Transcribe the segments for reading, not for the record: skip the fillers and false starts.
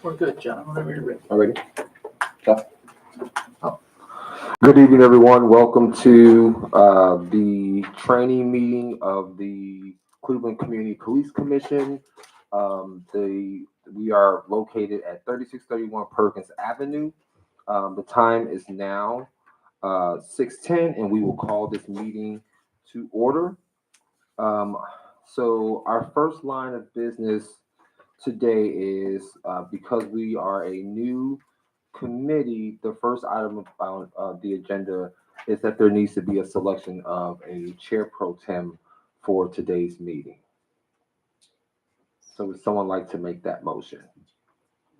We're good, John, whenever you're ready. All right. Good evening, everyone. Welcome to the training meeting of the Cleveland Community Police Commission. We are located at 3631 Perkins Avenue. The time is now 6:10, and we will call this meeting to order. So our first line of business today is because we are a new committee, the first item on the agenda is that there needs to be a selection of a chair pro tem for today's meeting. So would someone like to make that motion?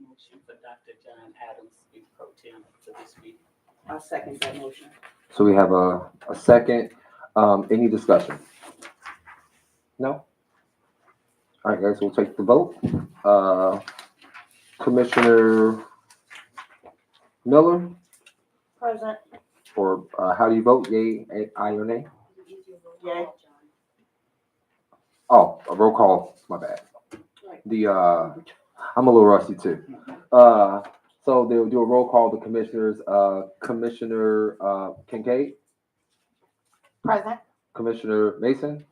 Motion for Dr. John Adams to be pro tem for this meeting. I'll second that motion. So we have a second. Any discussion? No? All right, guys, we'll take the vote. Commissioner Miller, Present. or how do you vote? Yay, aye, or nay? Yay. Oh, a roll call. My bad. I'm a little rusty too. So they'll do a roll call. The commissioners, Commissioner Kincaid, Present. Commissioner Mason,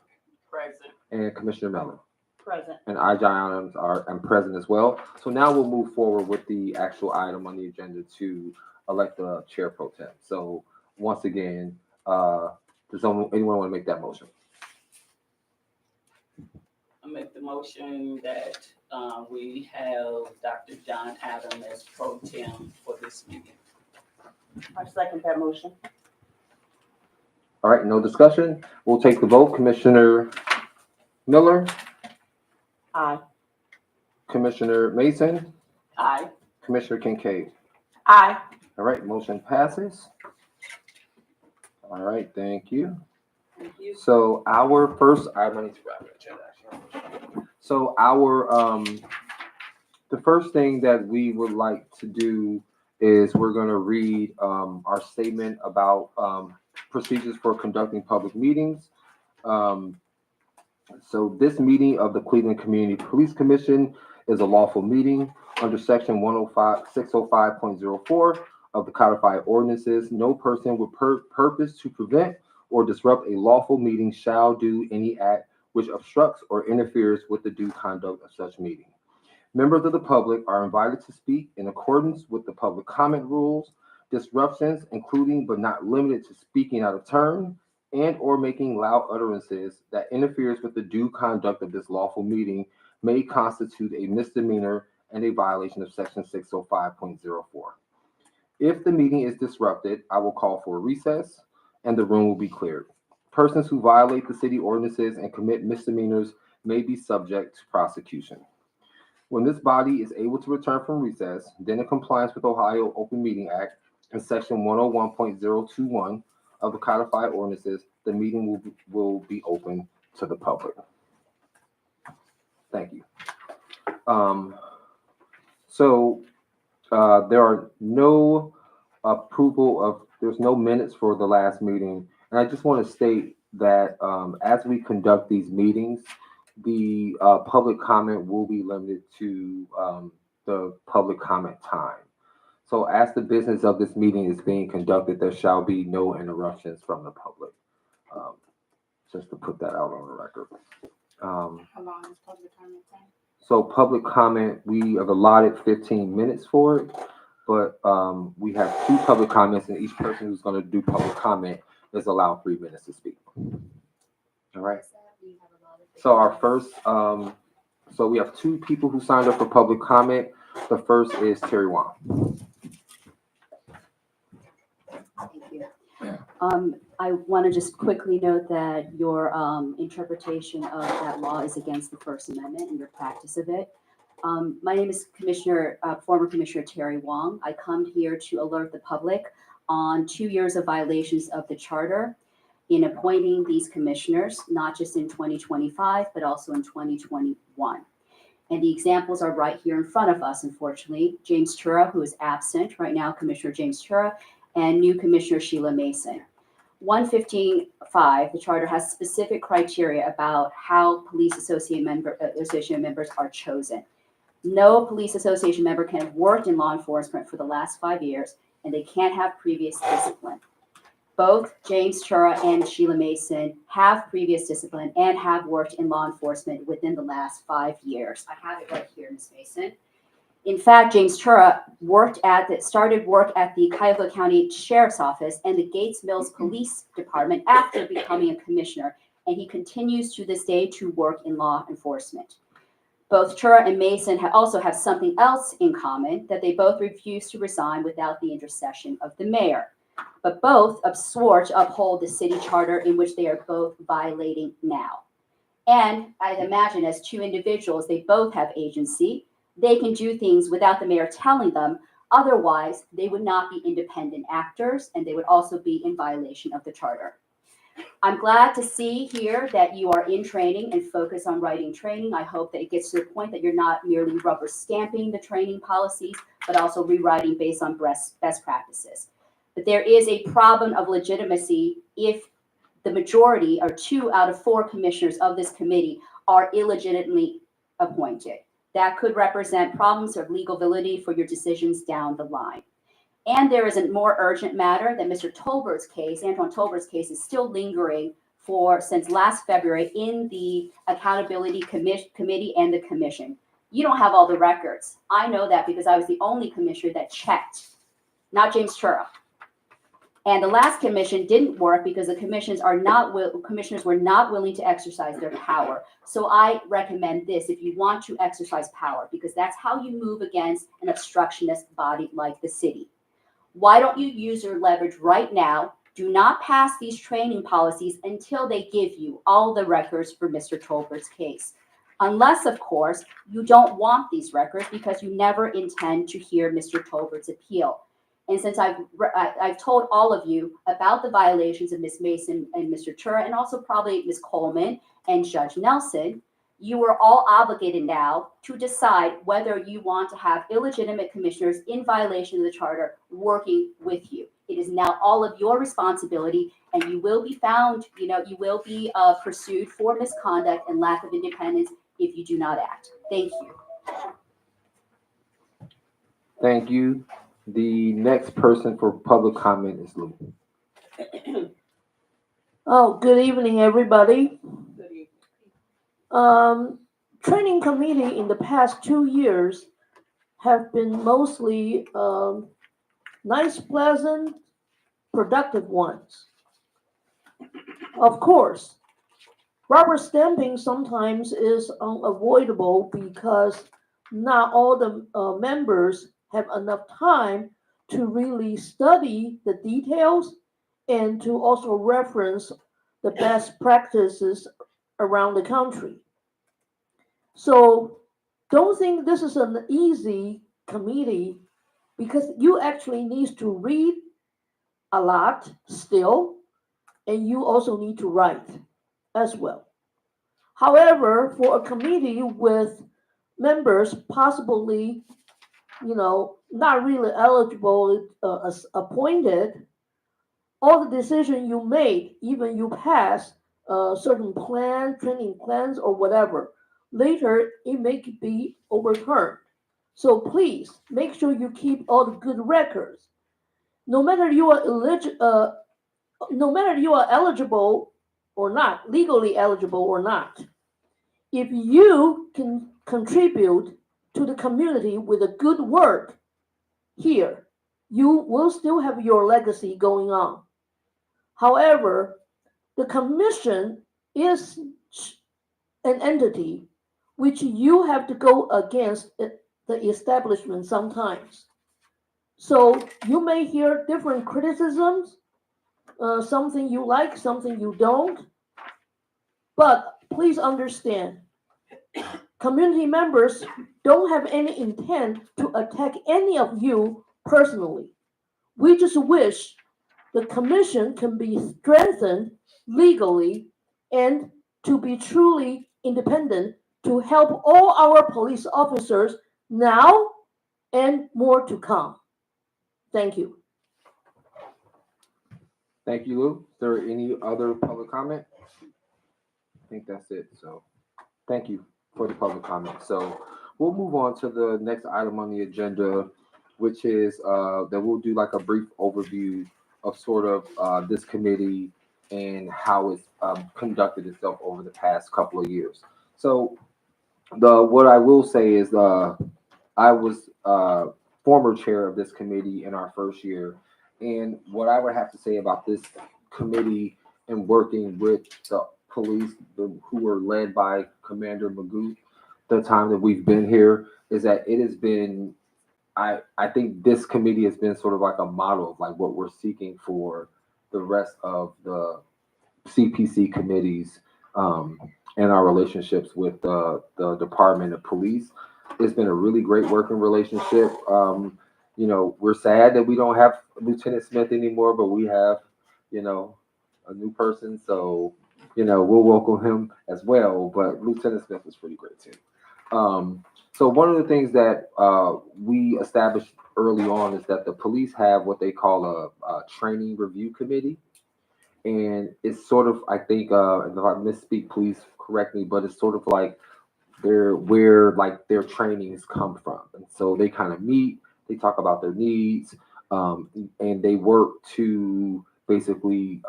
Present. and Commissioner Mellon. Present. And I, John Adams, am present as well. So now we'll move forward with the actual item on the agenda to elect the chair pro tem. So once again, does anyone want to make that motion? I make the motion that we have Dr. John Adams as pro tem for this meeting. I second that motion. All right, no discussion. We'll take the vote. Commissioner Miller, Aye. Commissioner Mason, Aye. Commissioner Kincaid. Aye. All right, motion passes. All right, thank you. Thank you. So our first, I need to wrap the agenda actually. So the first thing that we would like to do is we're going to read our statement about procedures for conducting public meetings. So this meeting of the Cleveland Community Police Commission is a lawful meeting under section 605.04 of the codified ordinances. No person with purpose to prevent or disrupt a lawful meeting shall do any act which obstructs or interferes with the due conduct of such meeting. Members of the public are invited to speak in accordance with the public comment rules. Disruptions, including but not limited to speaking out of turn and or making loud utterances that interferes with the due conduct of this lawful meeting, may constitute a misdemeanor and a violation of section 605.04. If the meeting is disrupted, I will call for a recess and the room will be cleared. Persons who violate the city ordinances and commit misdemeanors may be subject to prosecution. When this body is able to return from recess, then in compliance with Ohio Open Meeting Act and section 101.021 of the codified ordinances, the meeting will be open to the public. Thank you. There are no there's no minutes for the last meeting. And I just want to state that as we conduct these meetings, the public comment will be limited to the public comment time. So as the business of this meeting is being conducted, there shall be no interruptions from the public. Just to put that out on the record. How long is public comment time? So public comment, we have allotted 15 minutes for it, but we have 2 public comments, and each person who's going to do public comment is allowed 3 minutes to speak. All right. So our first, so we have 2 people who signed up for public comment. The first is Terry Wong. Thank you. I want to just quickly note that your interpretation of that law is against the First Amendment and your practice of it. My name is former Commissioner Terry Wong. I come here to alert the public on 2 years of violations of the charter in appointing these commissioners, not just in 2025, but also in 2021. And the examples are right here in front of us, unfortunately. James Tura, who is absent right now, Commissioner James Tura, and new Commissioner Sheila Mason. 115.5, the charter has specific criteria about how police association members are chosen. No police association member can have worked in law enforcement for the last 5 years, and they can't have previous discipline. Both James Chura and Sheila Mason have previous discipline and have worked in law enforcement within the last 5 years. I have it right here, Ms. Mason. In fact, James Chura started work at the Cuyahoga County Sheriff's Office and the Gates Mills Police Department after becoming a commissioner, and he continues to this day to work in law enforcement. Both Chura and Mason also have something else in common, that they both refuse to resign without the intercession of the mayor. But both swore to uphold the city charter, in which they are both violating now. And I imagine, as two individuals, they both have agency. They can do things without the mayor telling them. Otherwise, they would not be independent actors, and they would also be in violation of the charter. I'm glad to see here that you are in training and focus on writing training. I hope that it gets to the point that you're not merely rubber stamping the training policies, but also rewriting based on best practices. But there is a problem of legitimacy if the majority, or 2 out of 4 commissioners of this committee, are illegitimately appointed. That could represent problems of legal validity for your decisions down the line. And there is a more urgent matter that Mr. Tolbert's case, Antoine Tolbert's case, is still lingering since last February in the Accountability Committee and the Commission. You don't have all the records. I know that because I was the only commissioner that checked, not James Chura. And the last commission didn't work because the commissioners were not willing to exercise their power. So I recommend this if you want to exercise power, because that's how you move against an obstructionist body like the city. Why don't you use your leverage right now? Do not pass these training policies until they give you all the records for Mr. Tolbert's case. Unless, of course, you don't want these records because you never intend to hear Mr. Tolbert's appeal. And since I've told all of you about the violations of Ms. Mason and Mr. Chura, and also probably Ms. Coleman and Judge Nelson, you are all obligated now to decide whether you want to have illegitimate commissioners in violation of the charter working with you. It is now all of your responsibility, and you will be found, you will be pursued for misconduct and lack of independence if you do not act. Thank you. Thank you. The next person for public comment is Lou. Oh, good evening, everybody. Good evening. Training committee in the past 2 years have been mostly nice, pleasant, productive ones. Of course, rubber stamping sometimes is unavoidable because not all the members have enough time to really study the details and to also reference the best practices around the country. So don't think this is an easy committee, because you actually need to read a lot still, and you also need to write as well. However, for a committee with members possibly, not really eligible as appointed, all the decision you made, even you pass certain plan, training plans or whatever, later it may be overturned. So please make sure you keep all the good records. No matter you are eligible or not, legally eligible or not, if you can contribute to the community with a good work here, you will still have your legacy going on. However, the commission is an entity which you have to go against the establishment sometimes. So you may hear different criticisms, something you like, something you don't. But please understand, community members don't have any intent to attack any of you personally. We just wish the commission can be strengthened legally and to be truly independent to help all our police officers now and more to come. Thank you. Thank you, Lou. Is there any other public comment? I think that's it. So thank you for the public comment. So we'll move on to the next item on the agenda, which is that we'll do like a brief overview of sort of this committee and how it's conducted itself over the past couple of years. So what I will say is I was former chair of this committee in our first year, and what I would have to say about this committee and working with the police who were led by Commander Magoo, the time that we've been here, is that it has been, I think this committee has been sort of like a model of like what we're seeking for the rest of the CPC committees, and our relationships with the Department of Police. It's been a really great working relationship. We're sad that we don't have Lieutenant Smith anymore, but we have, a new person. So, we'll welcome him as well. But Lieutenant Smith was pretty great too. So one of the things that we established early on is that the police have what they call a training review committee. And it's sort of, I think, and if I misspeak, please correct me, but it's sort of like where like their trainings come from. And so they kind of meet, they talk about their needs, and they work to basically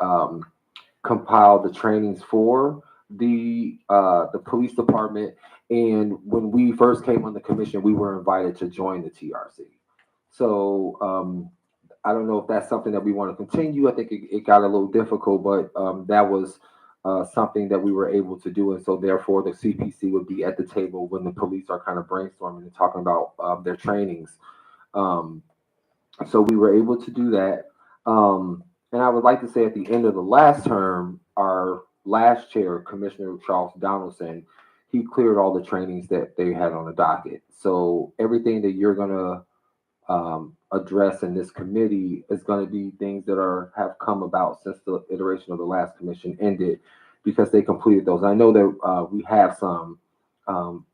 compile the trainings for the police department. And when we first came on the commission, we were invited to join the TRC. So I don't know if that's something that we want to continue. I think it got a little difficult, but that was something that we were able to do. And so therefore the CPC would be at the table when the police are kind of brainstorming and talking about their trainings. So we were able to do that. And I would like to say at the end of the last term, our last chair, Commissioner Charles Donaldson, he cleared all the trainings that they had on the docket. So everything that you're going to address in this committee is going to be things that have come about since the iteration of the last commission ended, because they completed those. I know that we have some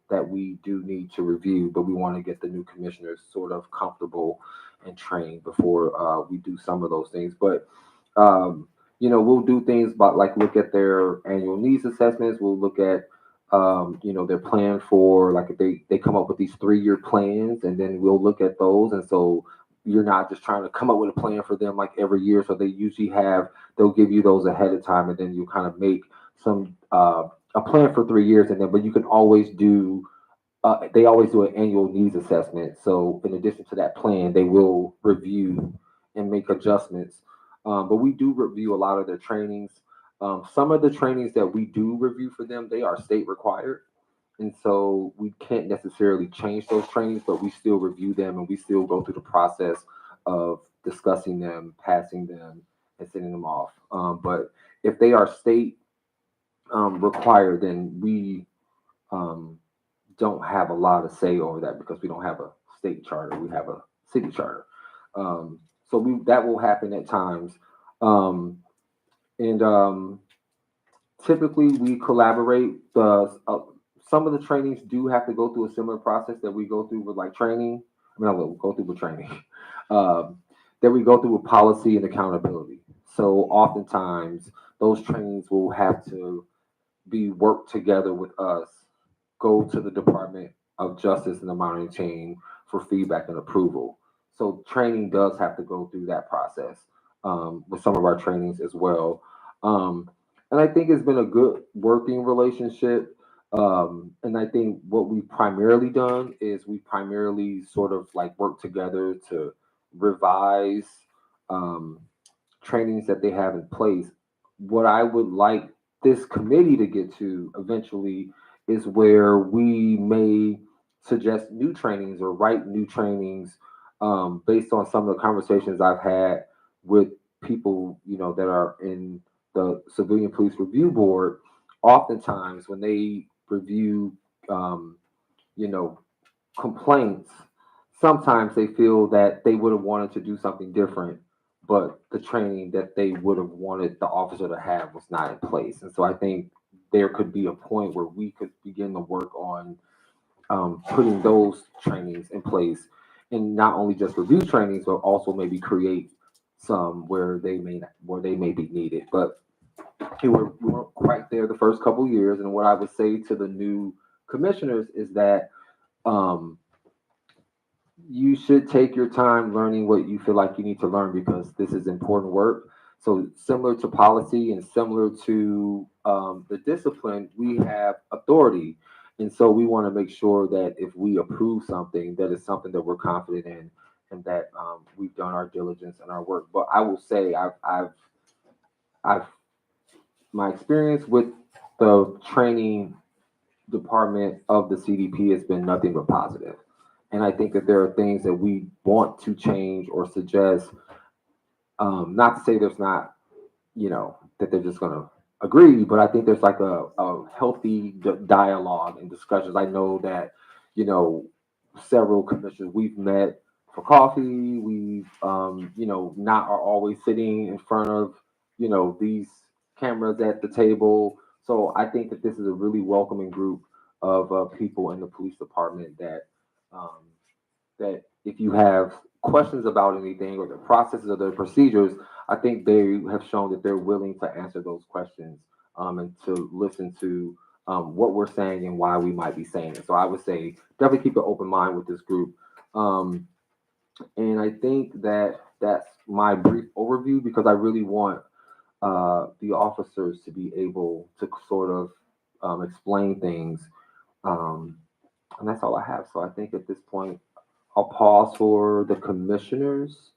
that we do need to review, but we want to get the new commissioners sort of comfortable and trained before we do some of those things. But we'll do things about like look at their annual needs assessments. We'll look at their plan for, like, if they come up with these 3-year plans, and then we'll look at those. And so you're not just trying to come up with a plan for them like every year. So they usually they'll give you those ahead of time, and then you kind of make some a plan for 3 years, and then but you can always do they always do an annual needs assessment. So in addition to that plan, they will review and make adjustments. But we do review a lot of their trainings. Some of the trainings that we do review for them, they are state required. And so we can't necessarily change those trainings, but we still review them, and we still go through the process of discussing them, passing them, and sending them off. But if they are state required, then we don't have a lot of say over that, because we don't have a state charter. We have a city charter. So that will happen at times. Typically we collaborate. Some of the trainings do have to go through a similar process that we go through with like training. I mean, we'll go through with training. That we go through with policy and accountability. So oftentimes those trainings will have to be worked together with us, go to the Department of Justice and the monitoring team for feedback and approval. So training does have to go through that process with some of our trainings as well. And I think it's been a good working relationship. And I think what we've primarily done is we primarily sort of like work together to revise trainings that they have in place. What I would like this committee to get to eventually is where we may suggest new trainings or write new trainings based on some of the conversations I've had with people, that are in the Civilian Police Review Board. Oftentimes when they review, complaints, sometimes they feel that they would have wanted to do something different, but the training that they would have wanted the officer to have was not in place. And so I think there could be a point where we could begin to work on putting those trainings in place, and not only just review trainings, but also maybe create some where they may be needed. But we weren't quite there the first couple of years. And what I would say to the new commissioners is that you should take your time learning what you feel like you need to learn because this is important work. So similar to policy and similar to the discipline, we have authority. And so we want to make sure that if we approve something, that it's something that we're confident in and that we've done our diligence and our work. But I will say I've my experience with the training department of the CDP has been nothing but positive. And I think that there are things that we want to change or suggest. Not to say there's not, that they're just going to agree, but I think there's like a healthy dialogue and discussions. I know that, several commissioners we've met for coffee. We've, not are always sitting in front of, these cameras at the table. So I think that this is a really welcoming group of people in the police department um, that if you have questions about anything or the processes or the procedures, I think they have shown that they're willing to answer those questions and to listen to what we're saying and why we might be saying it. So I would say definitely keep an open mind with this group. And I think that that's my brief overview because I really want the officers to be able to sort of explain things. And that's all I have. So I think at this point, I'll pause for the commissioners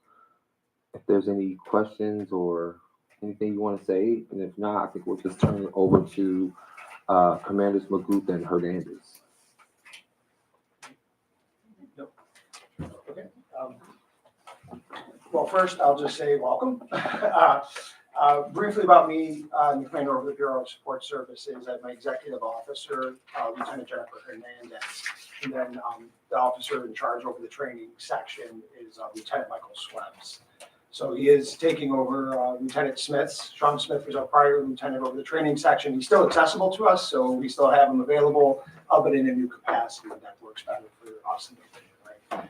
if there's any questions or anything you want to say. And if not, I think we'll just turn it over to Commanders Magruth and Hernandez. Okay. Well, first, I'll just say welcome. Briefly about me, I'm the commander of the Bureau of Support Services. I'm my executive officer, Lieutenant Jennifer Hernandez. And then the officer in charge over the training section is Lieutenant Michael Swebbs. So he is taking over Lieutenant Smith's. Sean Smith was our prior lieutenant over the training section. He's still accessible to us, so we still have him available, but in a new capacity that works better for us in the right?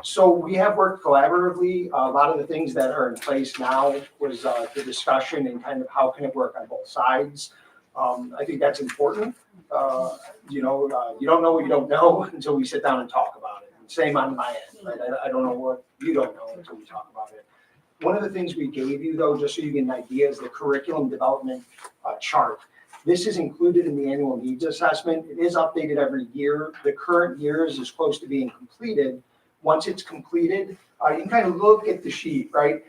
So we have worked collaboratively. A lot of the things that are in place now was the discussion and kind of how can it work on both sides. I think that's important. You don't know what you don't know until we sit down and talk about it. Same on my end, right? I don't know what you don't know until we talk about it. One of the things we gave you, though, just so you get an idea, is the curriculum development chart. This is included in the annual needs assessment. It is updated every year. The current year's is close to being completed. Once it's completed, you can kind of look at the sheet, right?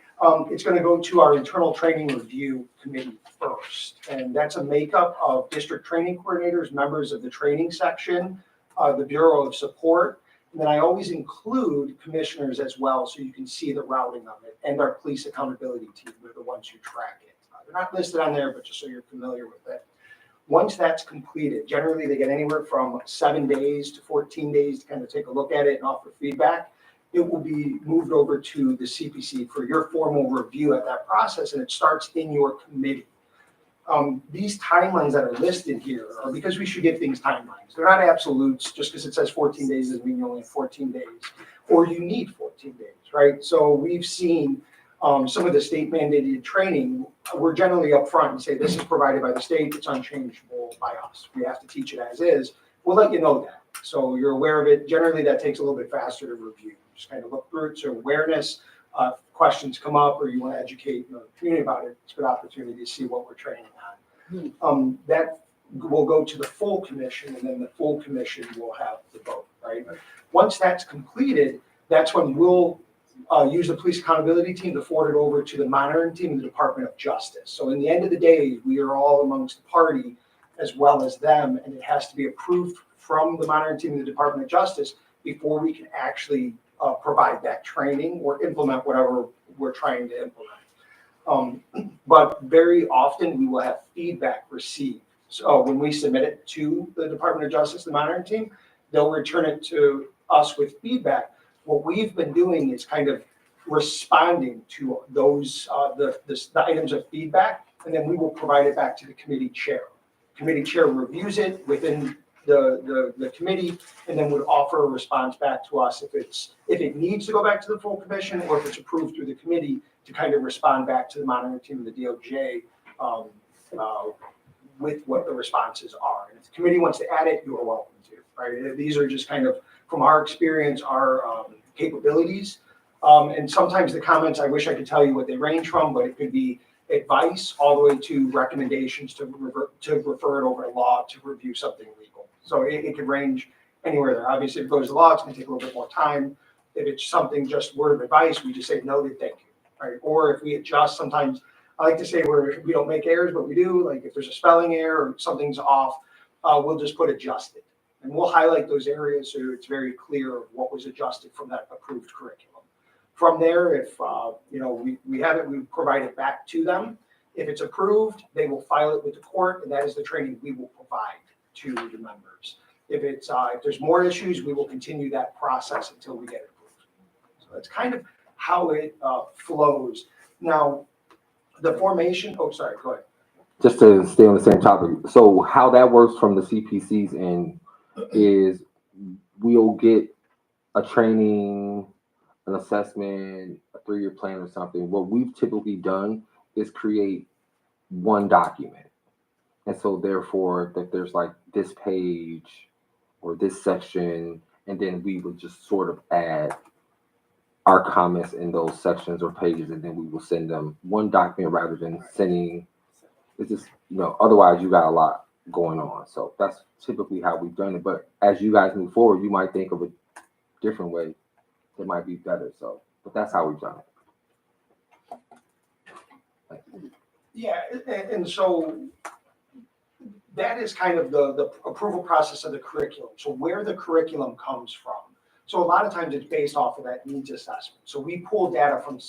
It's going to go to our internal training review committee first. And that's a makeup of district training coordinators, members of the training section, the Bureau of Support. And then I always include commissioners as well, so you can see the routing of it, and our police accountability team. They're the ones who track it. They're not listed on there, but just so you're familiar with it. Once that's completed, generally they get anywhere from 7 days to 14 days to kind of take a look at it and offer feedback. It will be moved over to the CPC for your formal review at that process, and it starts in your committee. These timelines that are listed here are because we should give things timelines. They're not absolutes. Just because it says 14 days doesn't mean you only have 14 days, or you need 14 days, right? So we've seen some of the state mandated training. We're generally upfront and say this is provided by the state. It's unchangeable by us. We have to teach it as is. We'll let you know that, so you're aware of it. Generally, that takes a little bit faster to review. Just kind of look through it. So awareness. Questions come up or you want to educate the community about it, it's a good opportunity to see what we're training on. That will go to the full commission, and then the full commission will have the vote, right? Once that's completed, that's when we'll use the police accountability team to forward it over to the monitoring team in the Department of Justice. So in the end of the day, we are all amongst the party as well as them, and it has to be approved from the monitoring team in the Department of Justice before we can actually provide that training or implement whatever we're trying to implement. But very often we will have feedback received. So when we submit it to the Department of Justice, the monitoring team, they'll return it to us with feedback. What we've been doing is kind of responding to those, the items of feedback, and then we will provide it back to the committee chair. Committee chair reviews it within the committee, and then would offer a response back to us if it needs to go back to the full commission, or if it's approved through the committee to kind of respond back to the monitoring team of the DOJ with what the responses are. And if the committee wants to add it, you are welcome to, right? These are just kind of, from our experience, our capabilities. And sometimes the comments, I wish I could tell you what they range from, but it could be advice all the way to recommendations to refer it over to law to review something legal. So it could range anywhere there. Obviously, if it goes to law, it's gonna take a little bit more time. If it's something just word of advice, we just say noted, thank you, right? Or if we adjust, sometimes I like to say we don't make errors, but we do. Like if there's a spelling error or something's off, we'll just put adjusted. And we'll highlight those areas so it's very clear of what was adjusted from that approved curriculum. From there, if we have it, we provide it back to them. If it's approved, they will file it with the court, and that is the training we will provide to the members. If there's more issues, we will continue that process until we get it approved. So that's kind of how it flows. Now, the formation. Oh, sorry. Go ahead. Just to stay on the same topic. So how that works from the CPC's end is we'll get a training, an assessment, a 3-year plan or something. What we've typically done is create one document. And so therefore that there's like this page or this section, and then we would just sort of add our comments in those sections or pages, and then we will send them one document rather than sending. It's just, otherwise you got a lot going on. So that's typically how we've done it. But as you guys move forward, you might think of a different way that might be better. So, but that's how we've done it. Yeah, and so that is kind of the approval process of the curriculum. So where the curriculum comes from. So a lot of times it's based off of that needs assessment. So we pull data from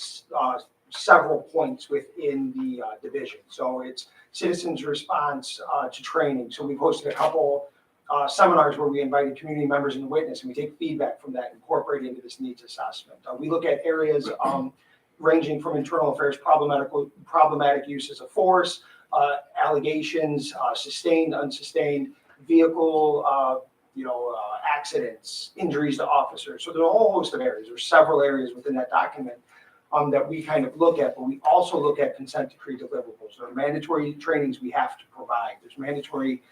several points within the division. So it's citizens' response to training. So we've hosted a couple seminars where we invited community members and witness, and we take feedback from that and incorporate into this needs assessment. We look at areas ranging from internal affairs, problematic uses of force, allegations, sustained, unsustained, vehicle, accidents, injuries to officers. So there's a whole host of areas. There's several areas within that document that we kind of look at, but we also look at consent decree deliverables. There are mandatory trainings we have to provide. There's mandatory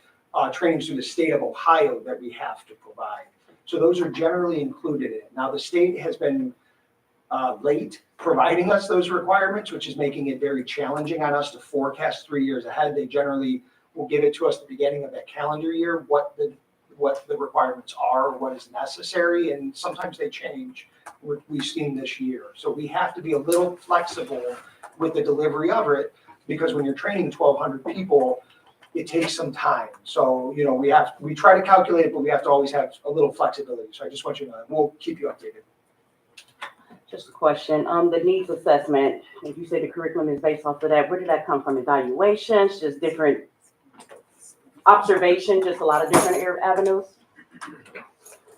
trainings through the state of Ohio that we have to provide. So those are generally included in it. Now the state has been late providing us those requirements, which is making it very challenging on us to forecast 3 years ahead. They generally will give it to us at the beginning of that calendar year, what the requirements are, what is necessary, and sometimes they change. We've seen this year. So we have to be a little flexible with the delivery of it, because when you're training 1,200 people, it takes some time. So, we try to calculate it, but we have to always have a little flexibility. So I just want you to know, we'll keep you updated. Just a question, the needs assessment, if you say the curriculum is based off of that, where did that come from? Evaluations, just different observation, just a lot of different avenues?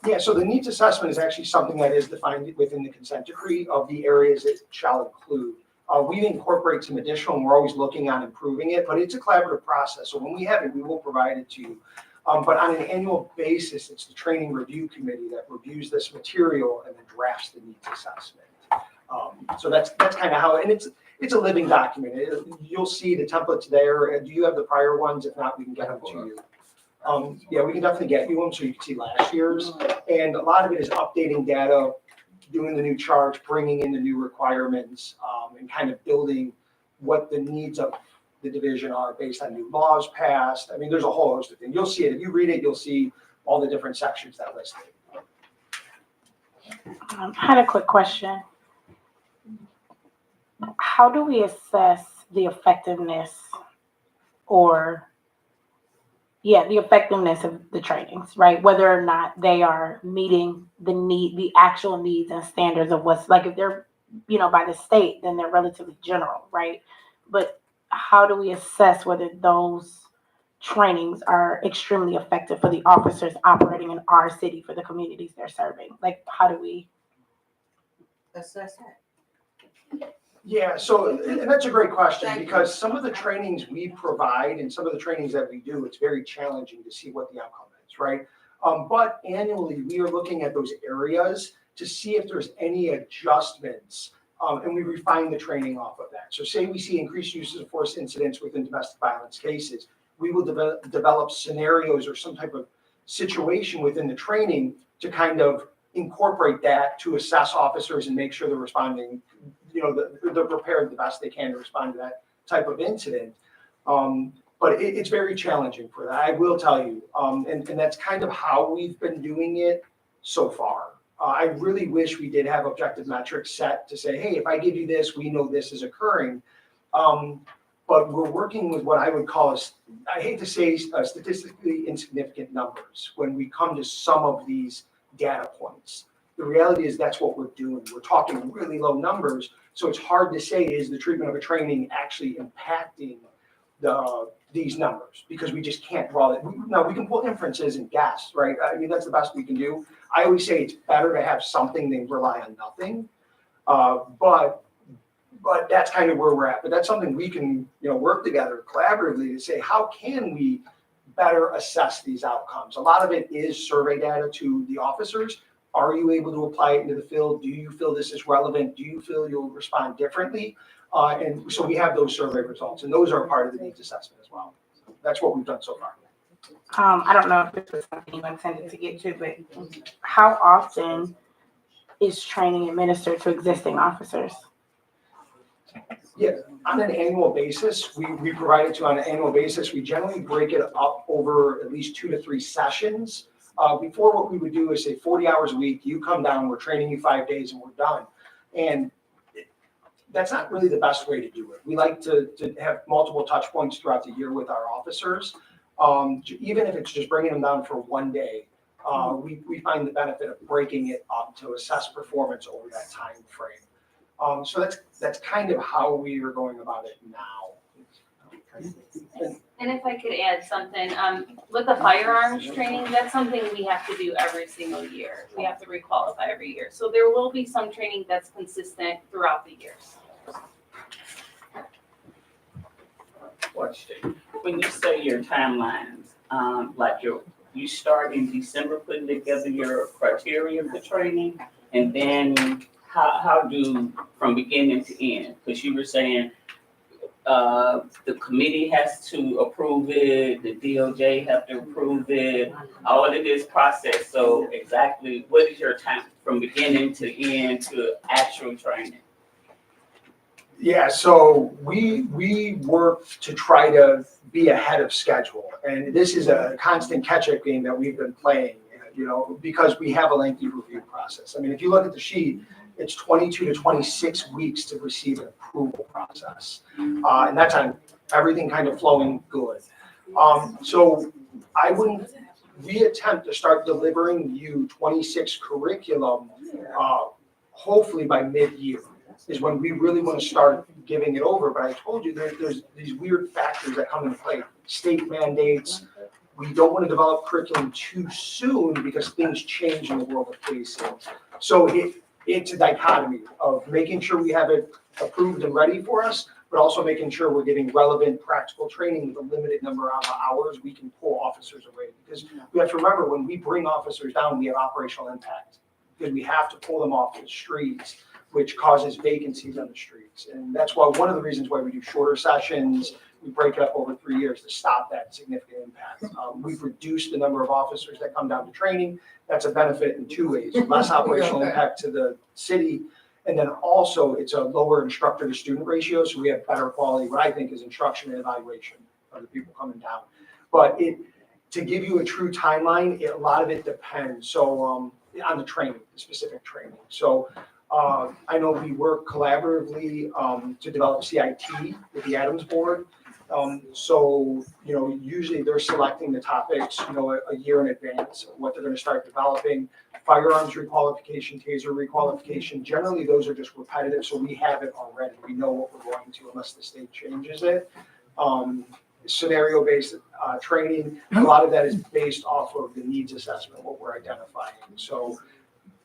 Yeah, so the needs assessment is actually something that is defined within the consent decree of the areas it shall include. We incorporate some additional, and we're always looking on improving it, but it's a collaborative process. So when we have it, we will provide it to you. But on an annual basis, it's the training review committee that reviews this material and then drafts the needs assessment. So that's kind of how, and it's a living document. You'll see the templates there. Do you have the prior ones? If not, we can get them to you. Yeah, we can definitely get you them so you can see last year's. And a lot of it is updating data, doing the new charts, bringing in the new requirements, and kind of building what the needs of the division are based on new laws passed. I mean, there's a whole host of things. You'll see it. If you read it, you'll see all the different sections that list it. I had a quick question. How do we assess the effectiveness the effectiveness of the trainings, right? Whether or not they are meeting the actual needs and standards of what's, like, if they're, by the state, then they're relatively general, right? But how do we assess whether those trainings are extremely effective for the officers operating in our city for the communities they're serving? Like, how do we Assess that. Yeah, so and that's a great question, because some of the trainings we provide and some of the trainings that we do, it's very challenging to see what the outcome is, right? But annually, we are looking at those areas to see if there's any adjustments, and we refine the training off of that. So say we see increased uses of force incidents within domestic violence cases, we will develop scenarios or some type of situation within the training to kind of incorporate that to assess officers and make sure they're responding, they're prepared the best they can to respond to that type of incident. But it's very challenging for that, I will tell you. And that's kind of how we've been doing it so far. I really wish we did have objective metrics set to say, hey, if I give you this, we know this is occurring. But we're working with what I would call, I hate to say statistically insignificant numbers when we come to some of these data points. The reality is that's what we're doing. We're talking really low numbers. So it's hard to say, is the treatment of a training actually impacting these numbers? Because we just can't draw it. Now, we can pull inferences and guess, right? I mean, that's the best we can do. I always say it's better to have something than rely on nothing. But that's kind of where we're at. But that's something we can, work together collaboratively to say, how can we better assess these outcomes? A lot of it is survey data to the officers. Are you able to apply it into the field? Do you feel this is relevant? Do you feel you'll respond differently? And so we have those survey results, and those are part of the needs assessment as well. So that's what we've done so far. I don't know if this was something you intended to get to, but how often is training administered to existing officers? Yeah, on an annual basis, we provide it to on an annual basis. We generally break it up over at least 2 to 3 sessions. Before, what we would do is say 40 hours a week, you come down, we're training you 5 days and we're done. And that's not really the best way to do it. We like to have multiple touch points throughout the year with our officers. Even if it's just bringing them down for 1 day, we find the benefit of breaking it up to assess performance over that time frame. So that's kind of how we are going about it now. And if I could add something, with the firearms training, that's something we have to do every single year. We have to requalify every year. So there will be some training that's consistent throughout the years. Question. When you say your timelines, you start in December putting together your criteria for training, and then how do from beginning to end? Because you were saying the committee has to approve it, the DOJ have to approve it, all of this process. So exactly what is your time from beginning to end to actual training? Yeah, so we work to try to be ahead of schedule. And this is a constant catch-up game that we've been playing, because we have a lengthy review process. I mean, if you look at the sheet, it's 22 to 26 weeks to receive an approval process. And that's on everything kind of flowing good. So we attempt to start delivering you 26 curriculum, hopefully by mid-year is when we really want to start giving it over. But I told you there's these weird factors that come into play. State mandates. We don't want to develop curriculum too soon because things change in the world of policing. So it's a dichotomy of making sure we have it approved and ready for us, but also making sure we're getting relevant practical training with a limited number of hours we can pull officers away. Because we have to remember, when we bring officers down, we have operational impact because we have to pull them off the streets, which causes vacancies on the streets. And that's why one of the reasons why we do shorter sessions, we break it up over 3 years to stop that significant impact. We've reduced the number of officers that come down to training. That's a benefit in 2 ways: less operational impact to the city, and then also it's a lower instructor to student ratio, so we have better quality, what I think is instruction and evaluation of the people coming down. But to give you a true timeline, a lot of it depends. So on the training, the specific training. So I know we work collaboratively to develop CIT with the Adams Board. So, usually they're selecting the topics, a year in advance of what they're going to start developing. Firearms requalification, taser requalification, generally those are just repetitive, so we have it already. We know what we're going to unless the state changes it. Scenario-based training, a lot of that is based off of the needs assessment, what we're identifying. So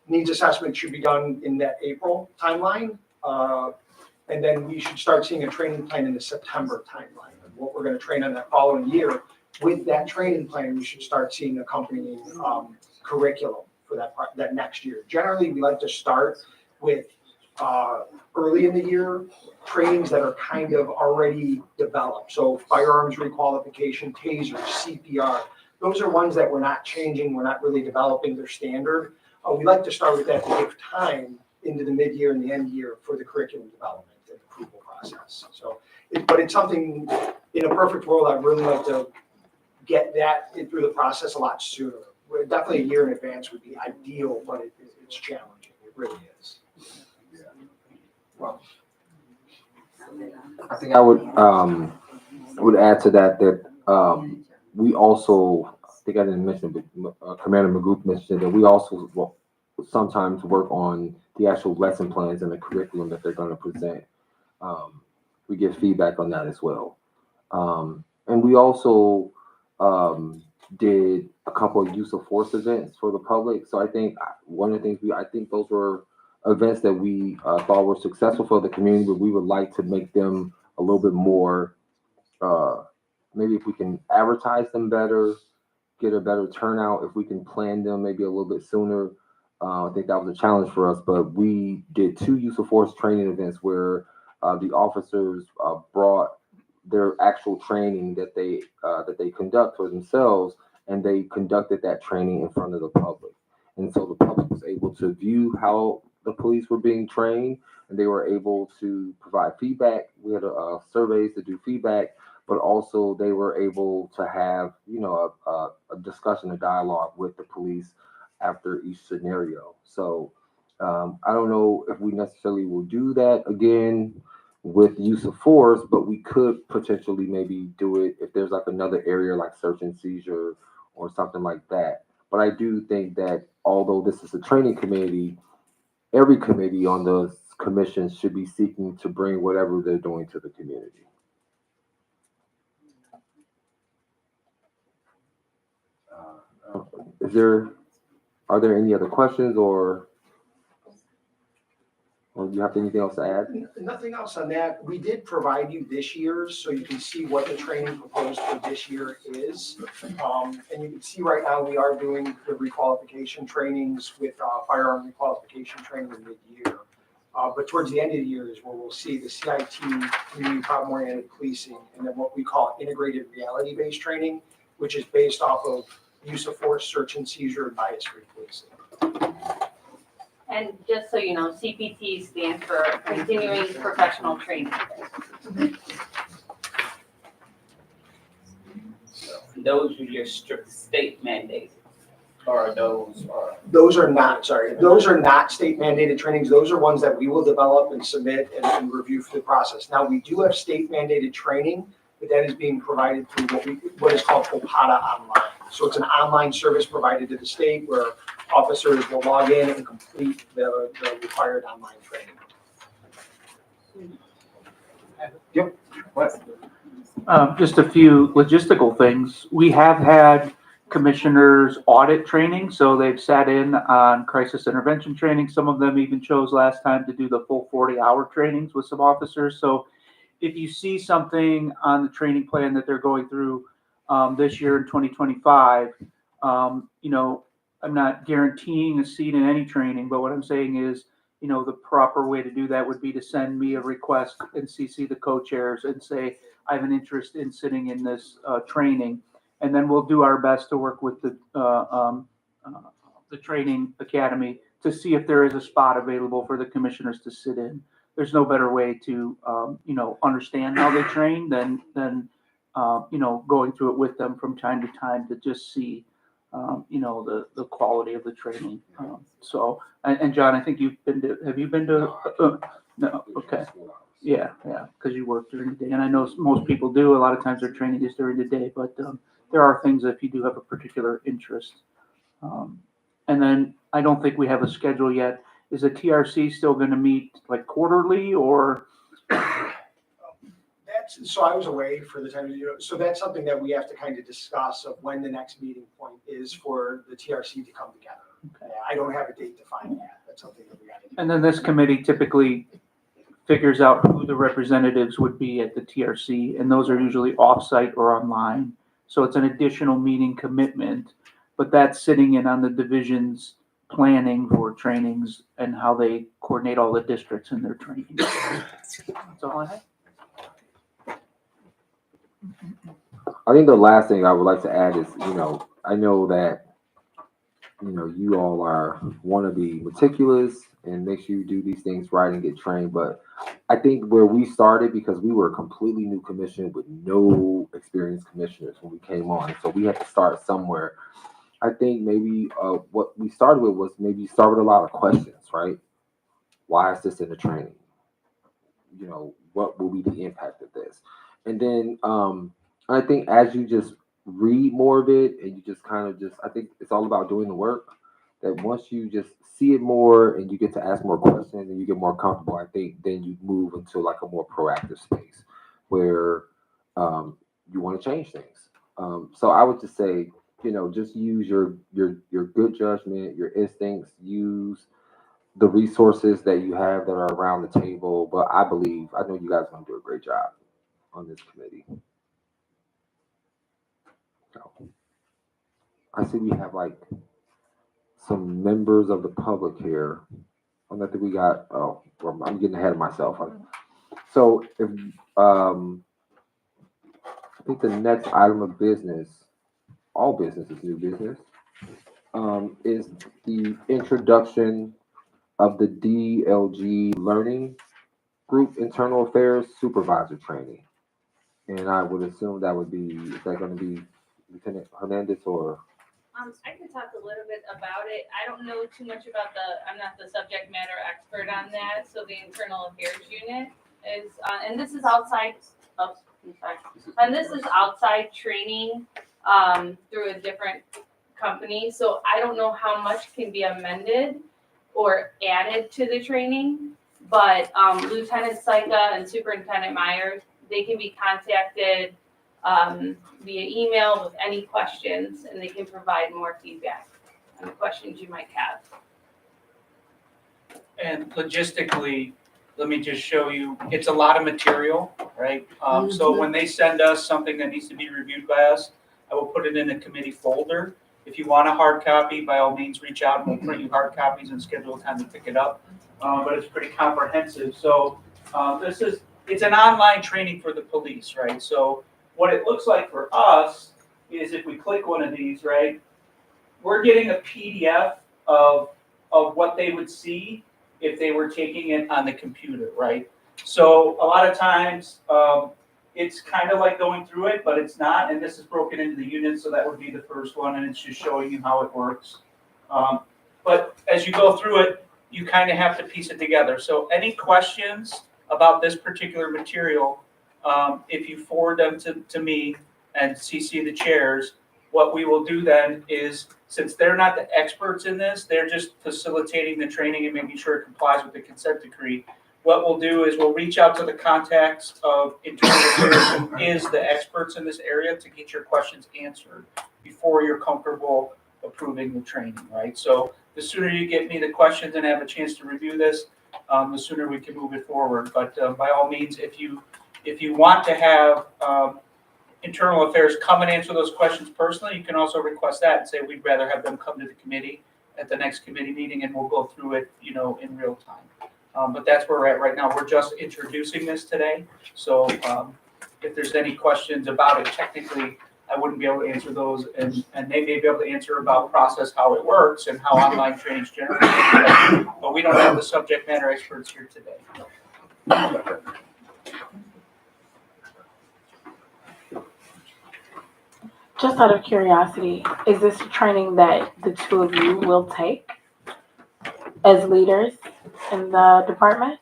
needs assessment should be done in that April timeline. And then we should start seeing a training plan in the September timeline of what we're going to train on that following year. With that training plan, we should start seeing accompanying curriculum for that next year. Generally, we like to start with early in the year trainings that are kind of already developed. So firearms requalification, tasers, CPR, those are ones that we're not changing, we're not really developing their standard. We like to start with that to give time into the mid-year and the end year for the curriculum development and approval process. So, but it's something, in a perfect world, I'd really like to get that through the process a lot sooner. Definitely a year in advance would be ideal, but it's challenging, it really is. Well, I think I would add to that we also, I think I didn't mention, but Commander Magoo mentioned that we also will sometimes work on the actual lesson plans and the curriculum that they're going to present. We get feedback on that as well. And we also did a couple of use of force events for the public. So I think one of the things I think those were events that we thought were successful for the community, but we would like to make them a little bit more, maybe if we can advertise them better, get a better turnout, if we can plan them maybe a little bit sooner. I think that was a challenge for us, but we did 2 use of force training events where the officers brought their actual training that they conduct for themselves, and they conducted that training in front of the public. And so the public was able to view how the police were being trained, and they were able to provide feedback. We had surveys to do feedback, but also they were able to have, a discussion, a dialogue with the police after each scenario. So I don't know if we necessarily will do that again with use of force, but we could potentially maybe do it if there's like another area like search and seizure or something like that. But I do think that although this is a training committee, every committee on the commission should be seeking to bring whatever they're doing to the community. Are there any other questions or do you have anything else to add? nothing else on that. We did provide you this year's, so you can see what the training proposed for this year is. And you can see right now we are doing the requalification trainings with firearm requalification training in mid-year. But towards the end of the year is where we'll see the CIT, community problem-oriented policing, and then what we call integrated reality-based training, which is based off of use of force, search and seizure, and bias-free policing. And just so you know, CPT stands for Continuing Professional Training. Those are your strict state mandates, or those are? Those are not state mandated trainings. Those are ones that we will develop and submit and review for the process. Now, we do have state mandated training, but that is being provided through what is called Popata Online. So it's an online service provided to the state where officers will log in and complete the required online training. Yep. What? Just a few logistical things. We have had commissioners audit training, so they've sat in on crisis intervention training. Some of them even chose last time to do the full 40-hour trainings with some officers. So if you see something on the training plan that they're going through this year in 2025, I'm not guaranteeing a seat in any training, but what I'm saying is, the proper way to do that would be to send me a request and CC the co-chairs and say, I have an interest in sitting in this training. And then we'll do our best to work with the training academy to see if there is a spot available for the commissioners to sit in. There's no better way to, understand how they train than going through it with them from time to time to just see, the quality of the training. And John, I think have you been to, no, okay. Yeah, because you work during the day. And I know most people do. A lot of times their training is during the day, but there are things if you do have a particular interest. And then I don't think we have a schedule yet. Is the TRC still going to meet like quarterly or? So I was away for the time, so that's something that we have to kind of discuss of when the next meeting point is for the TRC to come together. Okay. I don't have a date defined yet. That's something that we got to do. And then this committee typically figures out who the representatives would be at the TRC, and those are usually off-site or online. So it's an additional meeting commitment, but that's sitting in on the division's planning for trainings and how they coordinate all the districts in their training. That's all I have. I think the last thing I would like to add is, I know that, you all want to be meticulous and make sure you do these things right and get trained. But I think where we started, because we were a completely new commission with no experienced commissioners when we came on, so we had to start somewhere. I think maybe what we started with was maybe start with a lot of questions, right? Why is this in the training? What will be the impact of this? And then I think as you just read more of it and you just I think it's all about doing the work. That once you just see it more and you get to ask more questions and you get more comfortable, I think then you move into like a more proactive space where you want to change things. So I would just say, just use your good judgment, your instincts, use the resources that you have that are around the table. But I know you guys are going to do a great job on this committee. So, I see we have like some members of the public here. I don't think we got, well, I'm getting ahead of myself. So if, I think the next item of business, all business is new business, is the introduction of the DLG Learning Group Internal Affairs Supervisor Training. And I would assume is that going to be Lieutenant Hernandez or? I can talk a little bit about it. I don't know too much about I'm not the subject matter expert on that. So the internal affairs unit is, and this is outside of, I'm sorry. And this is outside training, through a different company. So I don't know how much can be amended or added to the training, but, Lieutenant Syka and Superintendent Myers, they can be contacted via email with any questions, and they can provide more feedback on the questions you might have. And logistically, let me just show you, it's a lot of material, right? So when they send us something that needs to be reviewed by us, I will put it in a committee folder. If you want a hard copy, by all means, reach out and we'll print you hard copies and schedule a time to pick it up. But it's pretty comprehensive. So it's an online training for the police, right? So what it looks like for us is if we click one of these, right, we're getting a PDF of what they would see if they were taking it on the computer, right? So a lot of times it's kind of like going through it, but it's not. And this is broken into the units, so that would be the first one, and it's just showing you how it works. But as you go through it, you kind of have to piece it together. So any questions about this particular material, if you forward them to me and CC the chairs, what we will do then is, since they're not the experts in this, they're just facilitating the training and making sure it complies with the consent decree. What we'll do is we'll reach out to the contacts of internal affairs who is the experts in this area to get your questions answered before you're comfortable approving the training, right? So the sooner you get me the questions and have a chance to review this, the sooner we can move it forward. But by all means, if you want to have internal affairs come and answer those questions personally, you can also request that and say we'd rather have them come to the committee at the next committee meeting, and we'll go through it, in real time. But that's where we're at right now. We're just introducing this today. So if there's any questions about it, technically, I wouldn't be able to answer those, and they may be able to answer about process, how it works, and how online trainings generally work. But we don't have the subject matter experts here today. Just out of curiosity, is this training that the two of you will take as leaders in the department?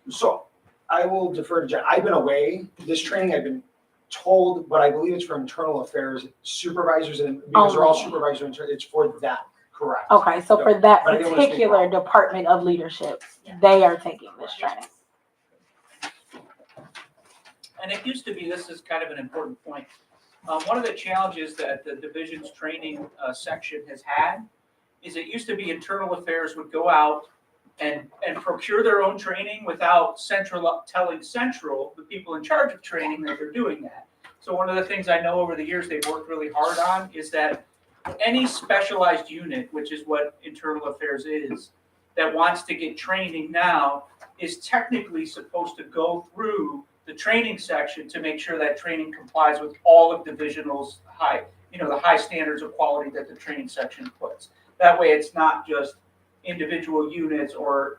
So I will defer to Jen. I've been away. This training I've been told, but I believe it's for internal affairs supervisors, and because they're all supervisors, it's for that. Correct. Okay, so for that But I didn't wanna speak particular wrong. department of leadership, they are taking this training. And it used to be, this is kind of an important point. One of the challenges that the division's training section has had is it used to be internal affairs would go out and procure their own training without telling central, the people in charge of training, that they're doing that. So one of the things I know over the years they've worked really hard on is that any specialized unit, which is what internal affairs is, that wants to get training now is technically supposed to go through the the training section to make sure that training complies with all of divisional's high, the high standards of quality that the training section puts. That way it's not just individual units or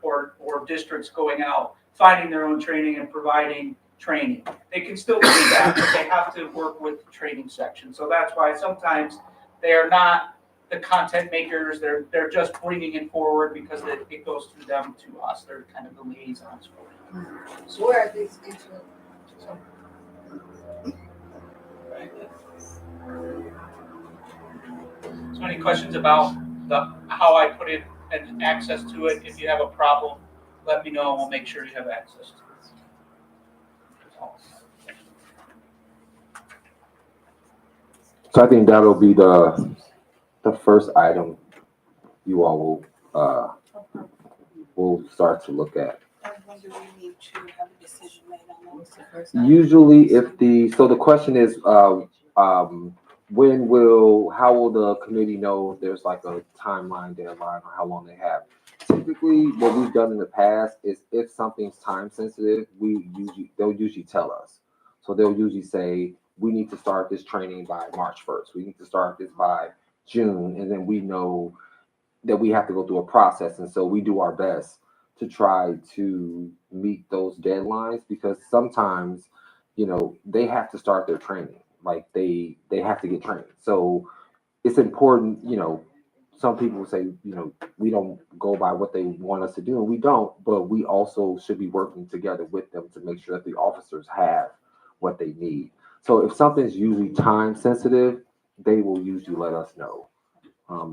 districts going out, finding their own training and providing training. They can still do that, but they have to work with the training section. So that's why sometimes they are not the content makers, they're just bringing it forward because it goes through them to us. They're kind of the liaisons for it. So where are these So any questions about how I put it and access to it? If you have a problem, let me know and we'll make sure you have access to it. So I think that'll be the first item you all will start to look at. And when do we need to have a decision made on those? Usually so the question is, how will the committee know if there's like a timeline deadline or how long they have? Typically, what we've done in the past is if something's time sensitive, they'll usually tell us. So they'll usually say, we need to start this training by March 1st. We need to start this by June. And then we know that we have to go through a process. And so we do our best to try to meet those deadlines because sometimes, they have to start their training. Like they have to get trained. So it's important, some people say, we don't go by what they want us to do and we don't, but we also should be working together with them to make sure that the officers have what they need. So if something's usually time sensitive, they will usually let us know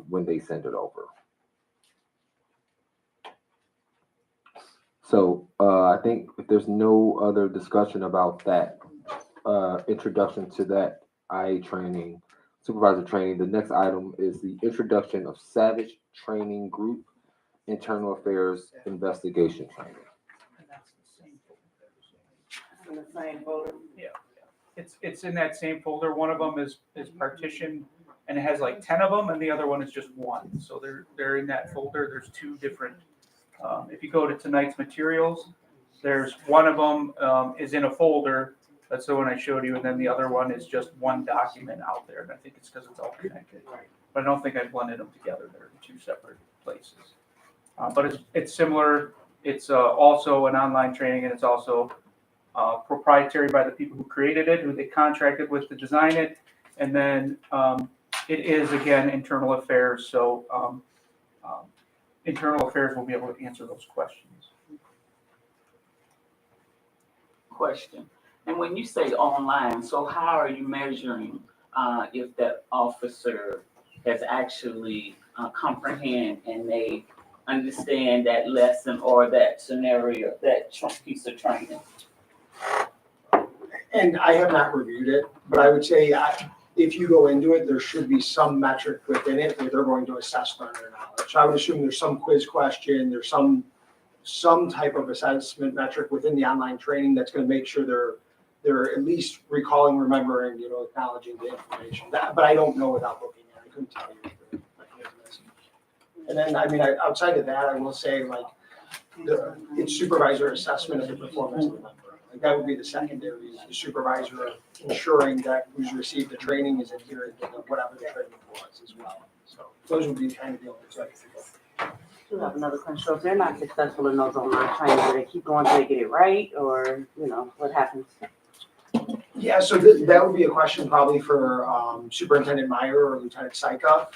when they send it over. So I think if there's no other discussion about that introduction to that IA training, supervisor training, the next item is the introduction of Savage Training Group Internal Affairs Investigation Training. And that's the same folder. In the same folder. Yeah. It's in that same folder. One of them is partitioned and it has like 10 of them and the other one is just one. So they're in that folder. There's two different, if you go to tonight's materials, there's one of them is in a folder. That's the one I showed you. And then the other one is just one document out there. And I think it's because it's all connected. But I don't think I blended them together. They're in two separate places. But it's similar. It's also an online training and it's also proprietary by the people who created it, who they contracted with to design it. And then it is, again, internal affairs. So internal affairs will be able to answer those questions. Question. And when you say online, so how are you measuring if that officer has actually comprehend and they understand that lesson or that scenario, that piece of training? And I have not reviewed it, but I would say if you go into it, there should be some metric within it where they're going to assess learner knowledge. So I would assume there's some quiz question, there's some type of assessment metric within the online training that's going to make sure they're at least recalling, remembering, acknowledging the information. But I don't know without looking at it. I couldn't tell you the mechanism is. And then, outside of that, I will say, it's supervisor assessment of the performance of the member. That would be the secondary, is the supervisor ensuring that who's received the training is adherent to whatever the training was as well. So those would be kind of the only two. I do have another question. So if they're not successful in those online trainings, do they keep going till they get it right, or what happens? Yeah, so that would be a question probably for Superintendent Meyer or Lieutenant Syka.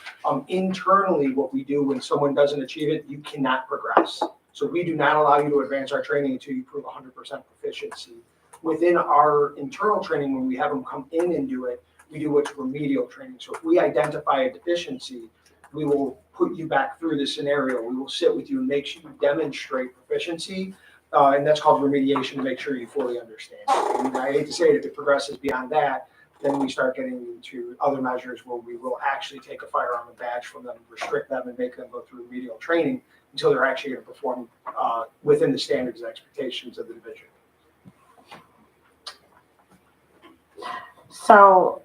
Internally, what we do when someone doesn't achieve it, you cannot progress. So we do not allow you to advance our training until you prove 100% proficiency. Within our internal training, when we have them come in and do it, we do what's remedial training. So if we identify a deficiency, we will put you back through the scenario. We will sit with you and make sure you demonstrate proficiency. And that's called remediation to make sure you fully understand. And I hate to say it, if it progresses beyond that, then we start getting into other measures where we will actually take a firearm and badge from them, restrict them, and make them go through remedial training until they're actually going to perform within the standards and expectations of the division. So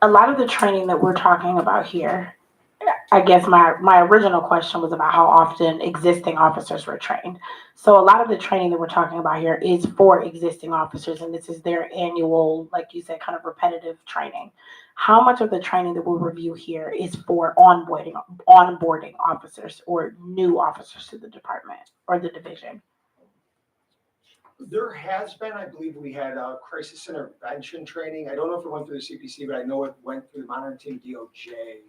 a lot of the training that we're talking about here I guess my original question was about how often existing officers were trained. So a lot of the training that we're talking about here is for existing officers, and this is their annual, like you said, kind of repetitive training. How much of the training that we'll review here is for onboarding officers or new officers to the department or the division? There has been, I believe we had a crisis intervention training. I don't know if it went through the CPC, but I know it went through the monitoring team DOJ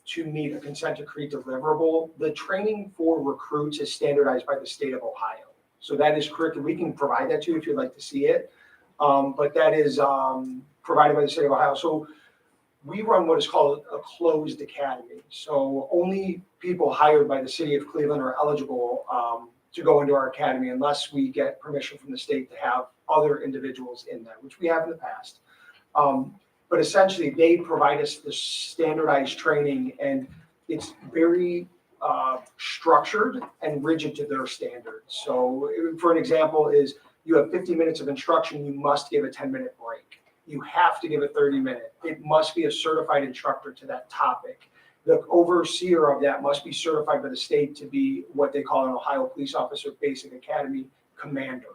to meet a consent decree deliverable. The training for recruits is standardized by the state of Ohio. So that is correct. We can provide that to you if you'd like to see it. But that is provided by the state of Ohio. So we run what is called a closed academy. So only people hired by the city of Cleveland are eligible to go into our academy unless we get permission from the state to have other individuals in that, which we have in the past. But essentially, they provide us the standardized training, and it's very structured and rigid to their standards. So for an example is you have 50 minutes of instruction, you must give a 10-minute break. You have to give a 30-minute. It must be a certified instructor to that topic. The overseer of that must be certified by the state to be what they call an Ohio Police Officer Basic Academy commander.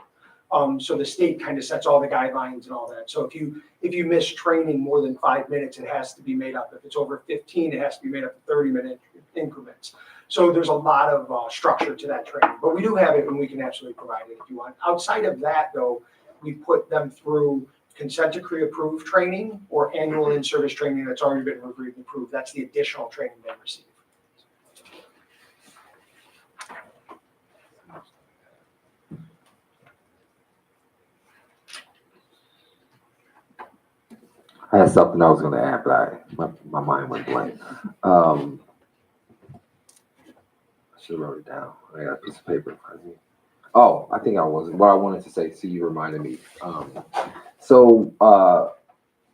So the state kind of sets all the guidelines and all that. So if you miss training more than 5 minutes, it has to be made up. If it's over 15, it has to be made up in 30-minute increments. So there's a lot of structure to that training, but we do have it and we can absolutely provide it if you want. Outside of that though, we put them through consent decree approved training or annual in-service training that's already been reviewed and approved. That's the additional training they receive. I had something I was gonna add, but my mind went blank. I should have wrote it down. I got a piece of paper in front of me. Oh, I think I was. What I wanted to say, you reminded me.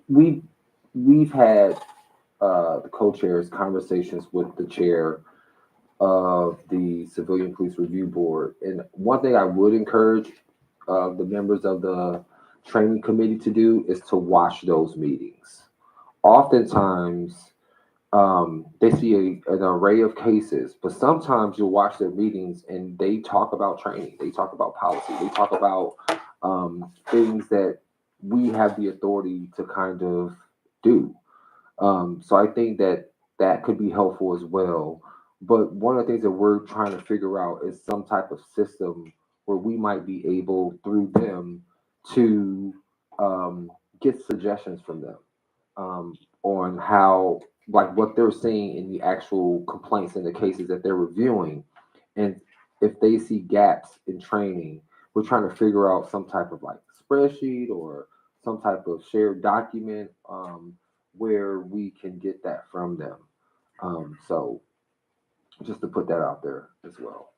We've had the co-chairs conversations with the chair of the Civilian Police Review Board, and one thing I would encourage the members of the training committee to do is to watch those meetings. Oftentimes, they see an array of cases, but sometimes you'll watch their meetings and they talk about training, they talk about policy, they talk about things that we have the authority to kind of do. So I think that could be helpful as well. But one of the things that we're trying to figure out is some type of system where we might be able, through them, to get suggestions from them on how, like what they're seeing in the actual complaints and the cases that they're reviewing. And if they see gaps in training, we're trying to figure out some type of like spreadsheet or some type of shared document where we can get that from them. So just to put that out there as well.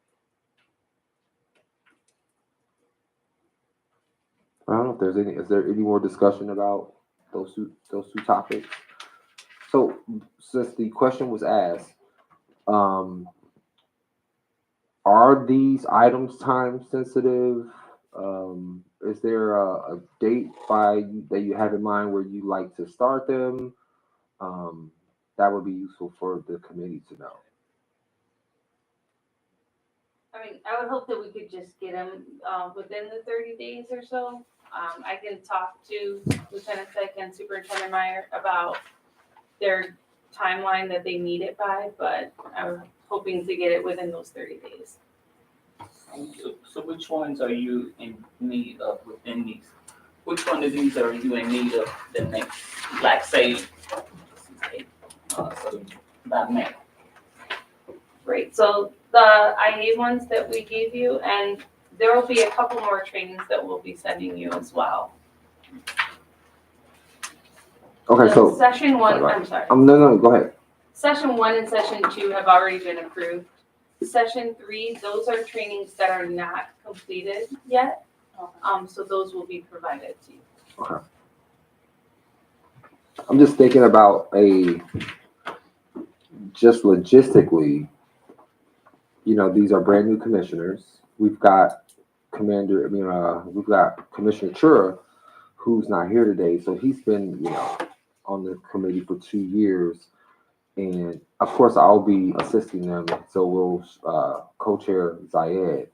I don't know if there's is there any more discussion about those two topics? So since the question was asked, are these items time sensitive? Is there a date that you have in mind where you like to start them? That would be useful for the committee to know. I mean, I would hope that we could just get them within the 30 days or so. I can talk to Lieutenant Sick and Superintendent Meyer about their timeline that they need it by, but I'm hoping to get it within those 30 days. So which ones are you in need of within these? Which one of these are you in need of the next, like say, about May? Right, so the IA ones that we gave you, and there will be a couple more trainings that we'll be sending you as well. Okay, The so Session one, sorry, I'm sorry. no, go ahead. Session 1 and Session 2 have already been approved. Session 3, those are trainings that are not completed yet. So those will be provided to you. Okay. I'm just thinking about just logistically, these are brand new commissioners. We've got Commissioner Chura, who's not here today. So he's been, on the committee for 2 years. And of course, I'll be assisting them, so will co-chair Zayed.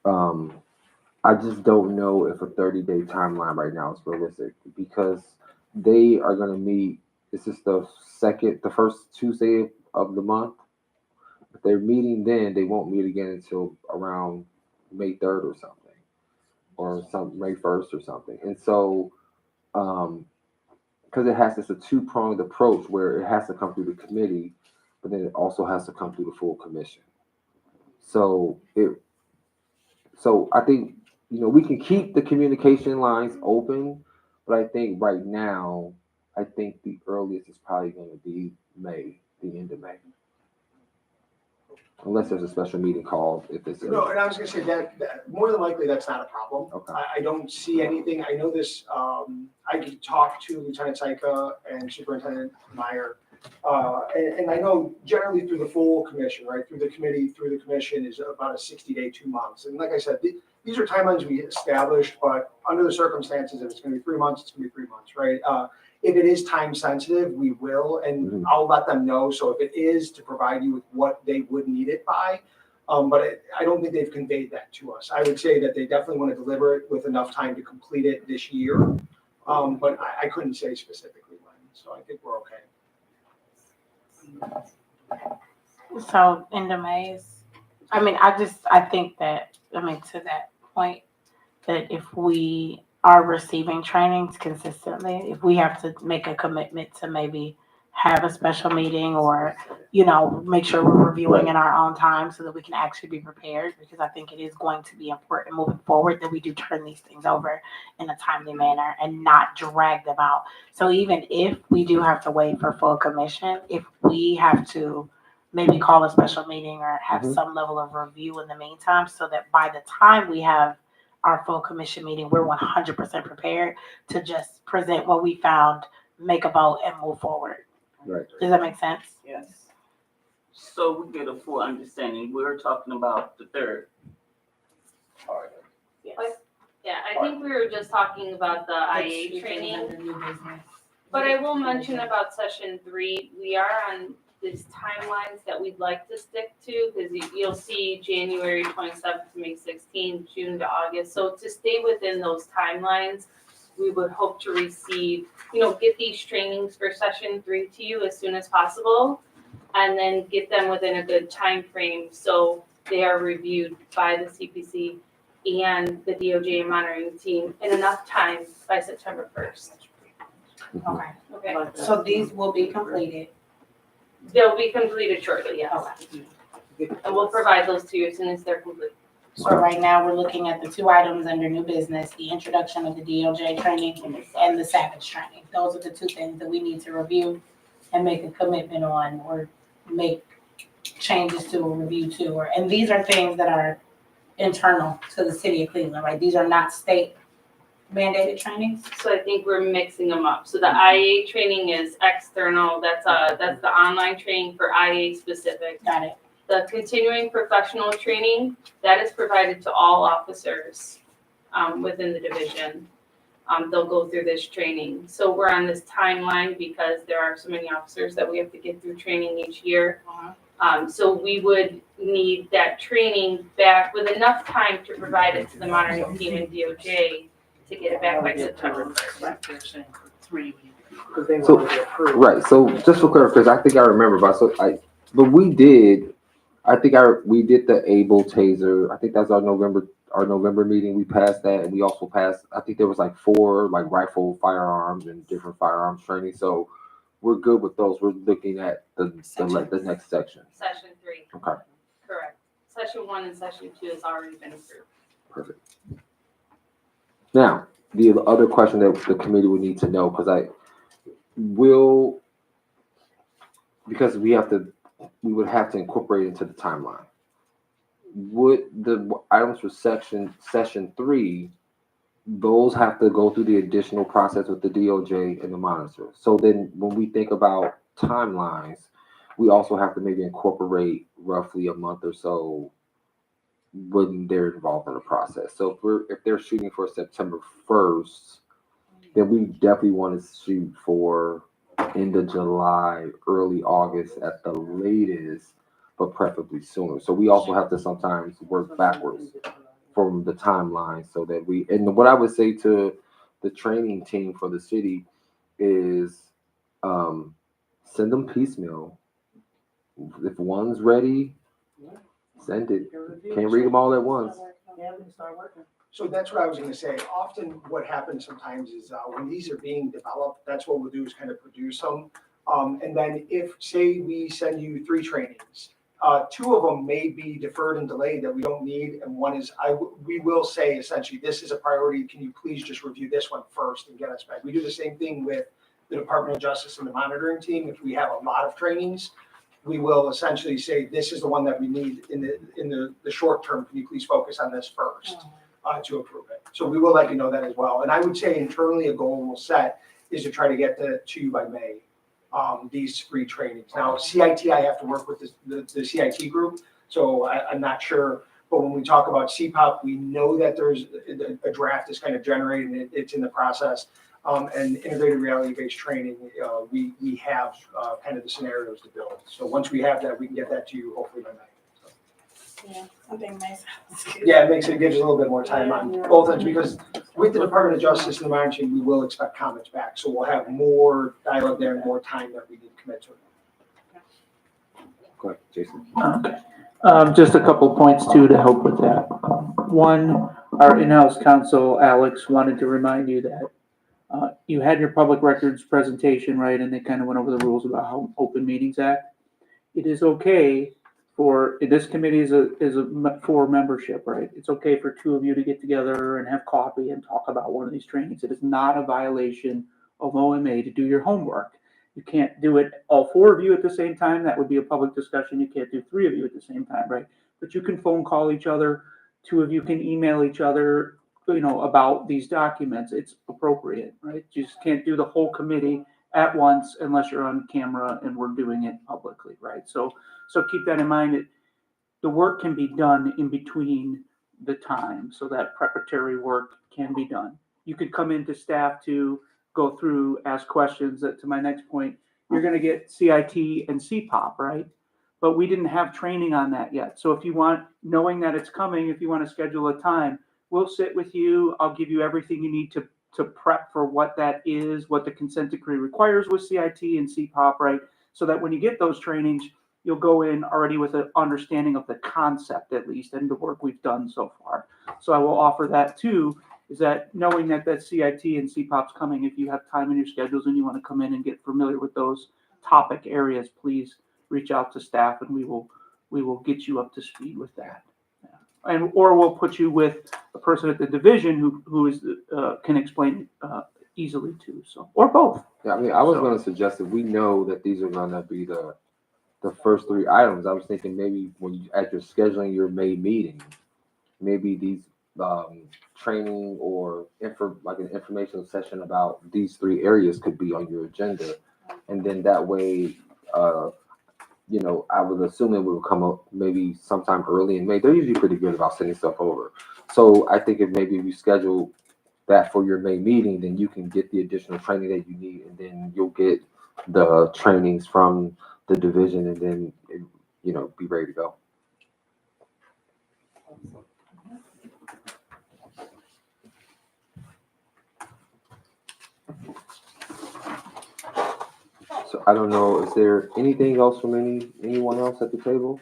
I just don't know if a 30-day timeline right now is realistic because they are going to meet. This is the first Tuesday of the month. If they're meeting then, they won't meet again until around May 3rd or something, or May 1st or something. And so, because it's a two-pronged approach where it has to come through the committee, but then it also has to come through the full commission. So I think, we can keep the communication lines open, but I think right now, I think the earliest is probably going to be May, the end of May. Unless there's a special meeting called, if it's. No, and I was gonna say that more than likely, that's not a problem. Okay. I don't see anything. I know this, I could talk to Lieutenant Saika and Superintendent Meyer. And I know generally through the full commission, right, through the committee, through the commission is about a 60-day, 2 months. And like I said, these are timelines we established, but under the circumstances, if it's gonna be 3 months, it's gonna be 3 months, right? If it is time sensitive, we will, and I'll let them know. So if it is, to provide you with what they would need it by. But I don't think they've conveyed that to us. I would say that they definitely want to deliver it with enough time to complete it this year. But I couldn't say specifically when, so I think we're okay. So end of May is, I think that, to that point, that if we are receiving trainings consistently, if we have to make a commitment to maybe have a special meeting or, make sure we're reviewing in our own time so that we can actually be prepared, because I think it is going to be important moving forward that we do turn these things over in a timely manner and not drag them out. So even if we do have to wait for full commission, if we have to maybe call a special meeting or have some level of review in the meantime, so that by the time we have our full commission meeting, we're 100% prepared to just present what we found, make a vote, and move forward. Right. Does that make sense? Yes. So we get a full understanding. We're talking about the 3rd. Yeah, I think we were just talking about the IA training, but I will mention about session 3, we are on these timelines that we'd like to stick to, because you'll see January 27th to May 16th, June to August. So to stay within those timelines, we would hope to receive, get these trainings for session 3 to you as soon as possible, and then get them within a good time frame so they are reviewed by the CPC and the DOJ monitoring team in enough time by September 1st. Okay. Okay, So these will be completed. they'll be completed shortly, yes. And we'll provide those to you as soon as they're complete. So right now, we're looking at the 2 items under new business, the introduction of the DOJ training and the Savage training. Those are the 2 things that we need to review and make a commitment on, or make changes to or review to. And these are things that are internal to the city of Cleveland, right? These are not state mandated trainings. So I think we're mixing them up. So the IA training is external, that's the online training for IA specific. Got it. The continuing professional training, that is provided to all officers within the division. They'll go through this training. So we're on this timeline because there are so many officers that we have to get through training each year. So we would need that training back with enough time to provide it to the monitoring team and DOJ to get it back by September 1st. So, right, so just for clarification, I think I remember, but we did the Able Taser. I think that's our November meeting. We passed that, and we also passed, I think there was 4 rifle firearms and different firearms training. So we're good with those. We're looking at the next section. Session 3. Okay. Correct. Session 1 and session 2 has already been approved. Perfect. Now, the other question that the committee would need to know, because we would have to incorporate it into the timeline. Would the items for session 3, those have to go through the additional process with the DOJ and the monitor? So then when we think about timelines, we also have to maybe incorporate roughly a month or so when they're involved in the process. So if they're shooting for September 1st, then we definitely want to shoot for end of July, early August at the latest, but preferably sooner. So we also have to sometimes work backwards from the timeline so that and what I would say to the training team for the city is send them piecemeal. If one's ready, send it. Can't read them all at once. So that's what I was gonna say. Often what happens sometimes is when these are being developed, that's what we'll do is kind of produce them. And then if, say, we send you 3 trainings, 2 of them may be deferred and delayed that we don't need, and one is, we will say essentially, this is a priority, can you please just review this one first and get us back? We do the same thing with the Department of Justice and the monitoring team. If we have a lot of trainings, we will essentially say, this is the one that we need in the short term, can you please focus on this first? To approve it. So we will let you know that as well. And I would say internally, a goal we'll set is to try to get to you by May, these 3 trainings. Now, CIT, I have to work with the CIT group, so I'm not sure. But when we talk about CPOP, we know that there's a draft is kind of generated, and it's in the process. And integrated reality-based training, we have kind of the scenarios to build. So once we have that, we can get that to you hopefully by May. Yeah, something nice. Yeah, gives us a little bit more time on both ends, because with the Department of Justice and the monitoring, we will expect comments back. So we'll have more dialogue there and more time that we need to commit to it. Go ahead, Jason. Okay. Just a couple points too to help with that. One, our in-house counsel, Alex, wanted to remind you that you had your public records presentation, right? And they kind of went over the rules about how Open Meetings Act. It is okay this committee is for membership, right? It's okay for 2 of you to get together and have coffee and talk about one of these trainings. It is not a violation of OMA to do your homework. You can't do it all 4 of you at the same time. That would be a public discussion. You can't do 3 of you at the same time, right? But you can phone call each other. 2 of you can email each other, about these documents. It's appropriate, right? You just can't do the whole committee at once unless you're on camera and we're doing it publicly, right? So keep that in mind. The work can be done in between the time, so that preparatory work can be done. You could come into staff to go through, ask questions. That, to my next point, you're going to get CIT and CPOP, right? But we didn't have training on that yet. So if you want, knowing that it's coming, if you want to schedule a time, we'll sit with you. I'll give you everything you need to prep for what that is, what the consent decree requires with CIT and CPOP, right? So that when you get those trainings, you'll go in already with an understanding of the concept, at least, and the work we've done so far. So I will offer that too, is that knowing that CIT and CPOP's coming, if you have time in your schedules and you want to come in and get familiar with those topic areas, please reach out to staff and we will get you up to speed with that. Or we'll put you with a person at the division who can explain easily too. So, or both. Yeah, I mean, I was going to suggest that we know that these are going to be the first 3 items. I was thinking maybe as you're scheduling your May meeting, maybe these training or like an informational session about these 3 areas could be on your agenda, and then that way, I was assuming we would come up maybe sometime early in May. They're usually pretty good about sending stuff over. So I think if maybe we schedule that for your May meeting, then you can get the additional training that you need, and then you'll get the trainings from the division, and then, be ready to go. So I don't know, is there anything else from anyone else at the table?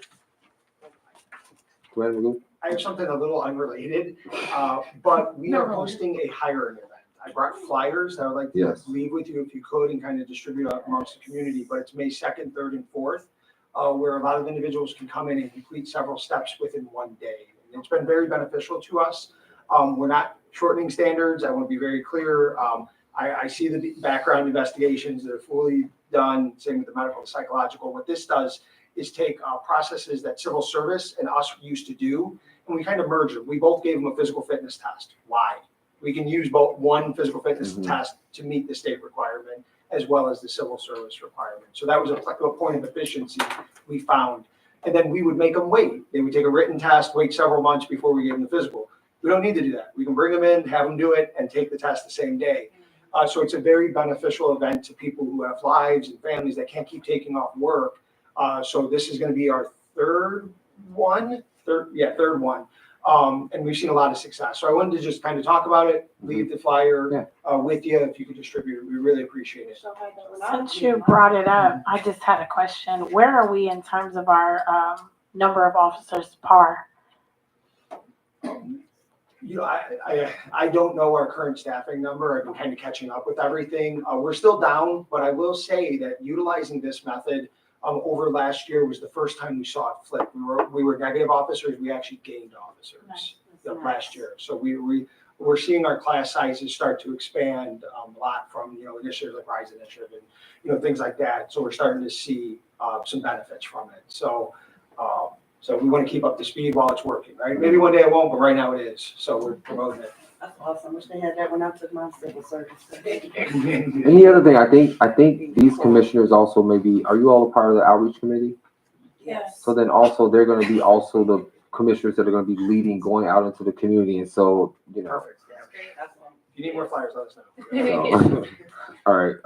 Go ahead, Magoo. I have something a little unrelated, but we are hosting a hiring event. I brought flyers that I would like to leave with you if you could and kind of distribute out amongst the community, but it's May 2nd, 3rd, and 4th, where a lot of individuals can come in and complete several steps within one day. And it's been very beneficial to us. We're not shortening standards. I want to be very clear. I see the background investigations that are fully done, same with the medical and psychological. What this does is take processes that civil service and us used to do, and we kind of merge them. We both gave them a physical fitness test. Why? We can use both one physical fitness test to meet the state requirement as well as the civil service requirement. So that was a point of efficiency we found. And then we would make them wait. They would take a written test, wait several months before we gave them the physical. We don't need to do that. We can bring them in, have them do it, and take the test the same day. So it's a very beneficial event to people who have lives and families that can't keep taking off work. So this is going to be our third one. And we've seen a lot of success. So I wanted to just kind of talk about it, leave the flyer with you. If you could distribute it, we really appreciate it. Since you brought it up, I just had a question. Where are we in terms of our number of officers par? I don't know our current staffing number. I've been kind of catching up with everything. We're still down, but I will say that utilizing this method over last year was the first time we saw it flip. We were negative officers. We actually gained officers last year. So we're seeing our class sizes start to expand a lot from, initiatives like Rise Initiative and, things like that. So we're starting to see some benefits from it. So we want to keep up the speed while it's working, right? Maybe one day it won't, but right now it is. So we're promoting it. That's awesome. Wish they had that when I took my civil service. And the other thing, I think these commissioners also maybe, are you all a part of the outreach committee? Yes. So then also, they're gonna be also the commissioners that are gonna be leading, going out into the community, and so, Perfect. If you need more flyers, let us know. so. All right,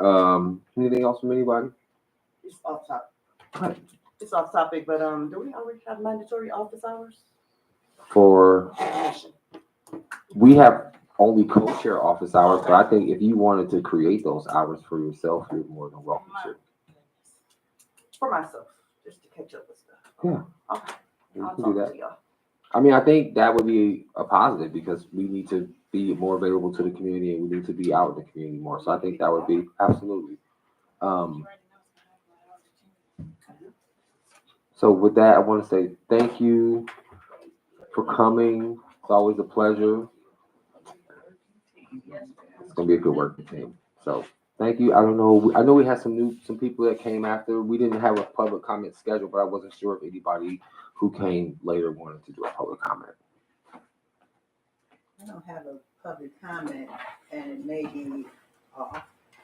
anything else from anybody? It's off topic. Right. It's off topic, but do we already have mandatory office hours? For, Commission. we have only co-chair office hours, but I think if you wanted to create those hours for yourself, you're more than welcome to. For myself, just to catch up with stuff. Yeah. Okay. You I'll can do talk that. to y'all. I mean, I think that would be a positive because we need to be more available to the community and we need to be out in the community more. So I think that would be absolutely. So with that, I want to say thank you for coming. It's always a pleasure. It's gonna be a good working team. So thank you. I don't know. I know we had some people that came after. We didn't have a public comment schedule, but I wasn't sure if anybody who came later wanted to do a public comment. I don't have a public comment, and it may be off,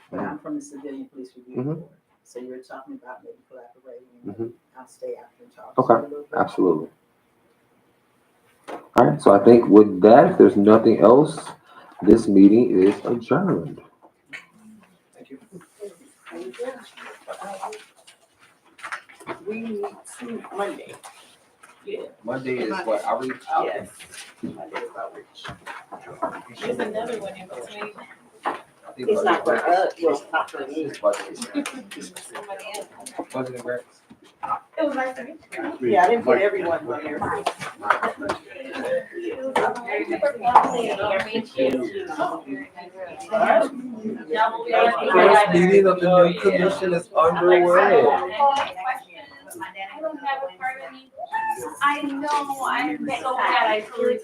but I'm from the Civilian Police Review Board. So you're talking about maybe collaborating. I'll stay after and talk. Okay, absolutely. All right, so I think with that, if there's nothing else, this meeting is adjourned. Thank you. We meet Monday. Monday is what, outreach? Yes. Monday is outreach. There's another one in between. It's not for us, well, it's not for me. Somebody else. It was nice to meet you. Yeah, I didn't put everyone on there. First meeting of the new commission is underway. I don't have a part of me. I know, I'm so glad I flew